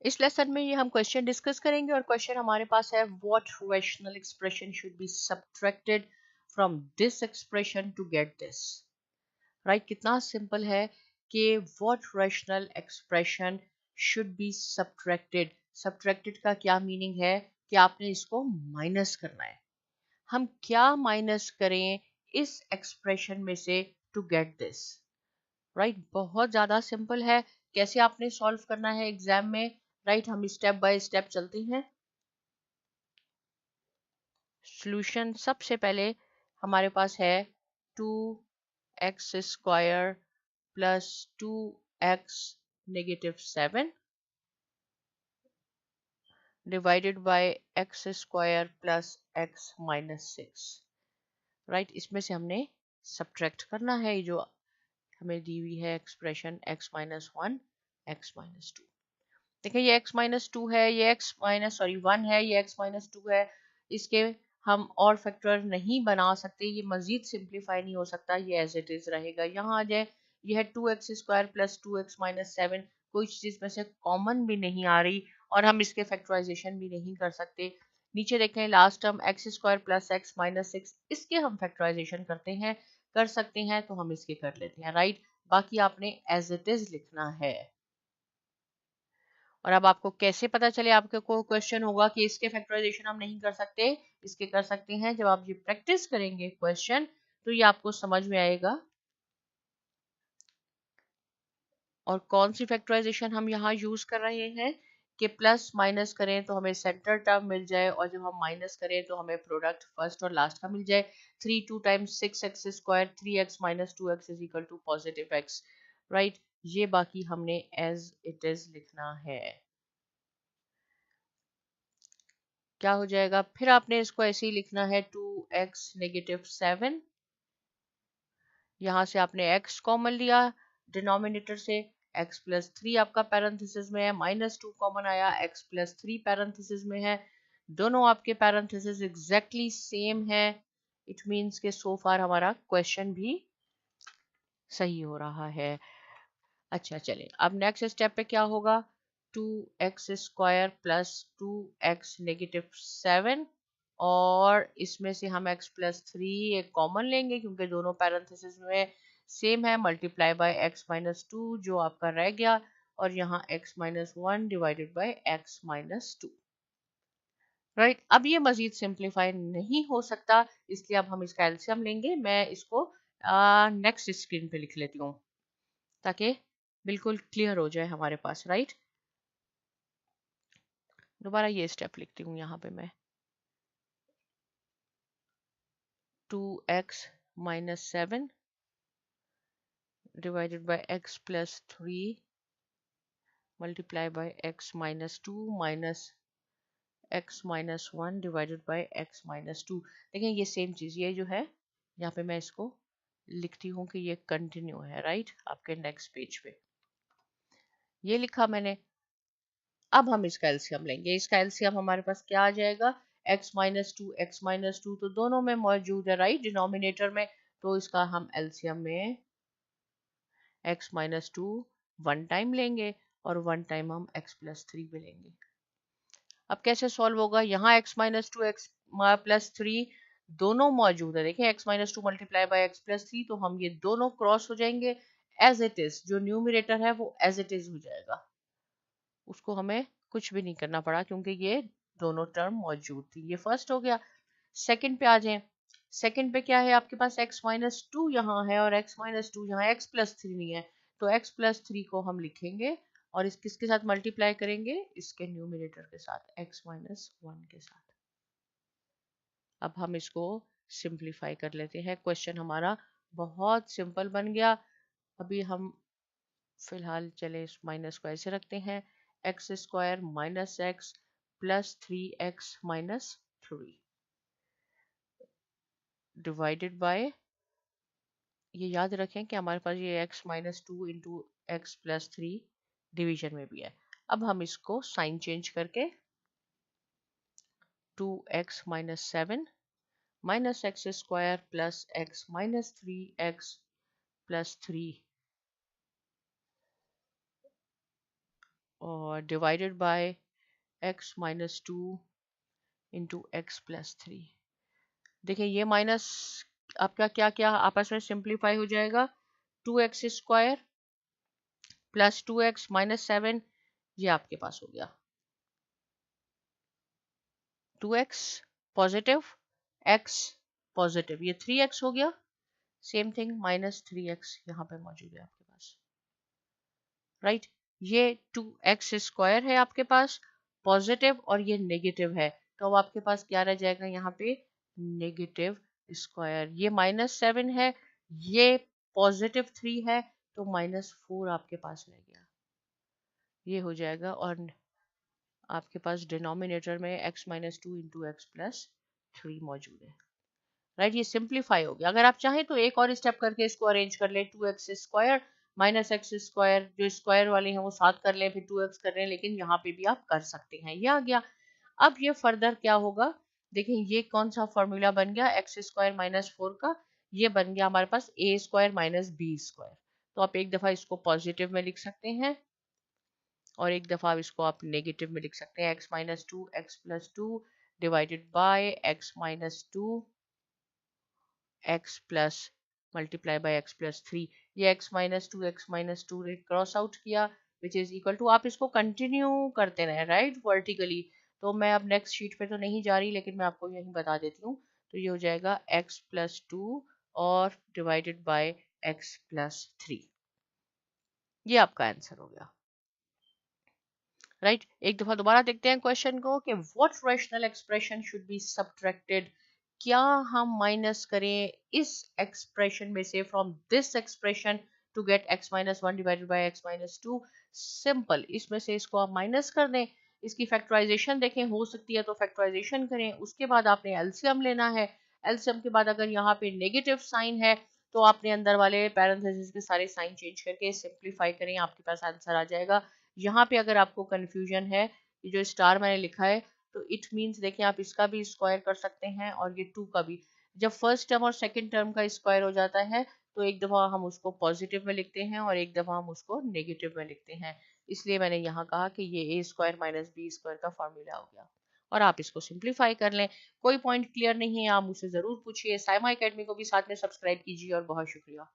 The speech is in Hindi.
इस लेसन में ये हम क्वेश्चन डिस्कस करेंगे और क्वेश्चन हमारे पास है what rational expression should be subtracted from this expression to get this. Right, कितना सिंपल है कि what rational expression should be subtracted. Subtracted का क्या मीनिंग है कि आपने इसको माइनस करना है। हम क्या माइनस करें इस एक्सप्रेशन में से टू गेट दिस। राइट, बहुत ज़्यादा सिंपल है। कैसे आपने सॉल्व करना है एग्जाम में, राइट, हम स्टेप बाय स्टेप चलते हैं। सॉल्यूशन सबसे पहले हमारे पास है 2x² plus 2x -7 divided by x² plus x -6। Right, इसमें से हमने सब्ट्रैक्ट करना है जो हमें दी हुई है एक्सप्रेशन x -1 x -2। देखिए ये x-2 है, ये x-1 है, ये x-2 है। इसके हम और फैक्टर नहीं बना सकते, ये मजीद सिंप्लीफाई नहीं हो सकता, ये एज इट इज रहेगा। यहाँ आ जाए, ये है 2x² प्लस 2x -7, कोई चीज़ में से कॉमन भी नहीं आ रही और हम इसके फैक्टराइजेशन भी नहीं कर सकते। नीचे देखें last term x² plus x -6, इसके हम फैक्टराइजेशन कर सकते हैं तो हम इसके कर लेते हैं। राइट, बाकी आपने एज इट इज लिखना है। और अब आपको कैसे पता चले, आपके को क्वेश्चन होगा कि इसके फैक्टराइजेशन हम नहीं कर सकते, इसके कर सकते हैं। जब आप ये प्रैक्टिस करेंगे क्वेश्चन तो ये आपको समझ में आएगा। और कौन सी फैक्टराइजेशन हम यहाँ यूज कर रहे हैं कि प्लस माइनस करें तो हमें सेंटर टर्म मिल जाए और जब हम माइनस करें तो हमें प्रोडक्ट फर्स्ट और लास्ट का मिल जाए। 3 2 times 6x² 3x - 2x is equal to positive x। Right, ये बाकी हमने एज इट इज लिखना है। क्या हो जाएगा, फिर आपने इसको ऐसे ही लिखना है 2x -7। यहाँ से आपने x कॉमन लिया डिनोमिनेटर से, x +3 आपका पैरेंथेसिस में है, -2 कॉमन आया, x +3 पैरेंथेसिस में है। दोनों आपके पैरेंथेसिस एग्जैक्टली सेम है। इट मीन्स के सो फार हमारा क्वेश्चन भी सही हो रहा है। अच्छा चलिए, अब नेक्स्ट स्टेप पे क्या होगा, 2x² प्लस 2x -7 और इसमें से हम x +3 एक कॉमन लेंगे क्योंकि दोनों पैरेंथेसिस में सेम है, मल्टीप्लाई बाय x -2 जो आपका रह गया और यहाँ x -1 divided by x -2। Right, अब ये मजीद सिंप्लीफाई नहीं हो सकता, इसलिए अब हम इसका एलसीएम लेंगे। मैं इसको नेक्स्ट स्क्रीन पे लिख लेती हूँ ताकि बिल्कुल क्लियर हो जाए हमारे पास। राइट, दोबारा ये स्टेप लिखती हूँ यहाँ पे मैं, 2x -7 divided by x +3 multiply by x -2 minus x -1 divided by x -2। देखें ये सेम चीज़, ये जो है यहाँ पे मैं इसको लिखती हूँ कि ये कंटिन्यू है। राइट, आपके नेक्स्ट पेज पे ये लिखा मैंने। अब हम इसका एलसीएम लेंगे। इसका एलसीएम हमारे पास क्या आ जाएगा, x -2 तो दोनों में मौजूद है, राइट, डिनोमिनेटर में। तो इसका हम एलसीएम में x -2 वन टाइम लेंगे और वन टाइम हम x +3 भी लेंगे। अब कैसे सॉल्व होगा, यहाँ x -2 x +3 दोनों मौजूद है। देखिए x -2 मल्टीप्लाई बाय x +3 तो हम ये दोनों क्रॉस हो जाएंगे, एज इट इज जो न्यूमरेटर है वो एज इट इज हो जाएगा, उसको हमें कुछ भी नहीं करना पड़ा क्योंकि ये दोनों टर्म मौजूद थी। ये फर्स्ट हो गया। सेकंड पे आ जाए, सेकंड पे क्या है आपके पास, x -2 यहाँ है और x -2 यहाँ, x +3 नहीं है तो x +3 को हम लिखेंगे और इस किसके साथ मल्टीप्लाई करेंगे, इसके न्यूमरेटर के साथ, x -1 के साथ। अब हम इसको सिंप्लीफाई कर लेते हैं। क्वेश्चन हमारा बहुत सिंपल बन गया। अभी हम फिलहाल चले इस माइनस को ऐसे रखते हैं, x² - x plus 3x -3 divided by, ये याद रखें कि हमारे पास ये x -2 इंटू x +3 डिवीजन में भी है। अब हम इसको साइन चेंज करके 2x -7 -x² plus x -3x +3 और और divided by x minus two into x plus three. देखिए ये माइनस आपका क्या क्या आपस में सिंप्लीफाई हो जाएगा, 2x square plus 2x minus 7, ये आपके पास हो गया 2x पॉजिटिव x पॉजिटिव, ये 3x हो गया, सेम थिंग माइनस 3x यहाँ पे मौजूद है आपके पास, राइट। ये 2x स्क्वायर है आपके पास पॉजिटिव और ये नेगेटिव है, तो अब आपके पास क्या रह जाएगा यहाँ पे, नेगेटिव स्क्वायर। ये माइनस 7 है, ये पॉजिटिव 3 है, तो माइनस 4 आपके पास रह गया, ये हो जाएगा। और आपके पास डिनोमिनेटर में x minus two into x plus three मौजूद है, राइट। ये सिंप्लीफाई हो गया। अगर आप चाहें तो एक और स्टेप करके इसको अरेंज कर लें, 2x square minus x square, जो स्क्वायर वाले हैं वो साथ कर लें, फिर 2x कर लें, लेकिन यहाँ पे भी आप कर सकते हैं, ये आ गया। अब ये फर्दर क्या होगा, देखिए ये कौन सा फॉर्मूला बन गया, एक्स स्क्वायर माइनस 4 का, ये बन गया हमारे पास ए स्क्वायर माइनस बी स्क्वायर। तो आप एक दफा इसको पॉजिटिव में लिख सकते हैं और एक दफा इसको आप नेगेटिव में लिख सकते हैं, X minus two X plus two divided by X minus two X plus multiply by X plus three. ये X minus two cross out किया, विच इज इक्वल टू, आप इसको कंटिन्यू करते रहे, राइट, वर्टिकली। तो मैं अब नेक्स्ट शीट पे तो नहीं जा रही, लेकिन मैं आपको यही बता देती हूँ। तो ये हो जाएगा एक्स प्लस टू और divided by X plus three, ये आपका आंसर हो गया, राइट। एक दफा दोबारा देखते हैं क्वेश्चन को कि what rational expression should be subtracted, क्या हम माइनस करें इस एक्सप्रेशन में से, from this expression to get x minus one divided by x minus two. Simple, इसमें से इसको आप माइनस कर दें, इसकी फैक्टराइजेशन देखें, हो सकती है तो फैक्टराइजेशन करें, उसके बाद आपने एलसीएम लेना है। एलसीएम के बाद अगर यहाँ पे नेगेटिव साइन है तो आपने अंदर वाले पैरेंथेसिस के सारे साइन चेंज करके सिंप्लीफाई करें, आपके पास आंसर आ जाएगा। यहाँ पे अगर आपको कंफ्यूजन है, ये जो स्टार मैंने लिखा है, तो इट मींस देखिए आप इसका भी स्क्वायर कर सकते हैं और ये 2 का भी। जब फर्स्ट टर्म और सेकंड टर्म का स्क्वायर हो जाता है तो एक दफ़ा हम उसको पॉजिटिव में लिखते हैं और एक दफ़ा हम उसको नेगेटिव में लिखते हैं, इसलिए मैंने यहाँ कहा कि ये ए स्क्वायर माइनस बी स्क्वायर का फॉर्मूला हो गया। और आप इसको सिंप्लीफाई कर लें। कोई पॉइंट क्लियर नहीं है आप मुझसे ज़रूर पूछिए। साइमा एकेडमी को भी साथ में सब्सक्राइब कीजिए और बहुत शुक्रिया।